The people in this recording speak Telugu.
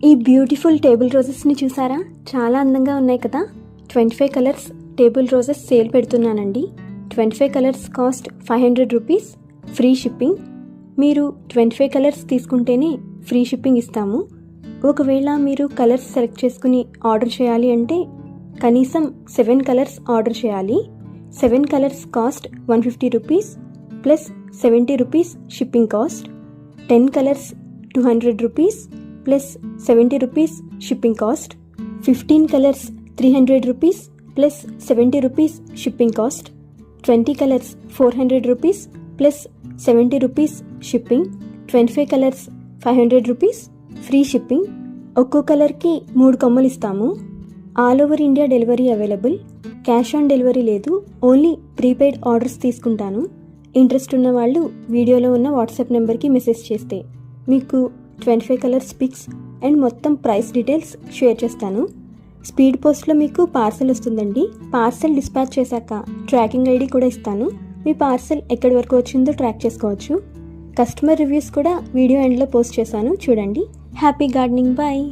ఈ బ్యూటిఫుల్ టేబుల్ రోజెస్ని చూసారా? చాలా అందంగా ఉన్నాయి కదా. 25 కలర్స్ టేబుల్ రోజెస్ సేల్ పెడుతున్నానండి. 25 colours cost 500 rupees, free shipping. మీరు 25 కలర్స్ తీసుకుంటేనే ఫ్రీ షిప్పింగ్ ఇస్తాము. ఒకవేళ మీరు కలర్స్ సెలెక్ట్ చేసుకుని ఆర్డర్ చేయాలి అంటే కనీసం 7 కలర్స్ ఆర్డర్ చేయాలి. 7 colours cost 150 rupees plus 70 rupees shipping cost. 10 colours 200 rupees plus 70 rupees shipping cost. 15 colours 300 rupees plus 70 rupees shipping cost. 20 colours 400 rupees plus 70 rupees shipping. 25 colours 500 rupees, free shipping. ఒక్కో కలర్కి 3 కొమ్మలు ఇస్తాము. All over India delivery available. Cash on delivery లేదు, ఓన్లీ ప్రీపెయిడ్ ఆర్డర్స్ తీసుకుంటాను. ఇంట్రెస్ట్ ఉన్న వాళ్ళు వీడియోలో ఉన్న వాట్సాప్ నెంబర్కి మెసేజ్ చేస్తే మీకు 25 కలర్స్ పిక్స్ అండ్ మొత్తం ప్రైస్ డీటెయిల్స్ షేర్ చేస్తాను. స్పీడ్ పోస్ట్లో మీకు పార్సల్ వస్తుందండి. పార్సల్ డిస్పాచ్ చేశాక ట్రాకింగ్ ఐడి కూడా ఇస్తాను. మీ పార్సల్ ఎక్కడి వరకు వచ్చిందో ట్రాక్ చేసుకోవచ్చు. కస్టమర్ రివ్యూస్ కూడా వీడియో ఎండ్లో పోస్ట్ చేశాను, చూడండి. Happy gardening, bye.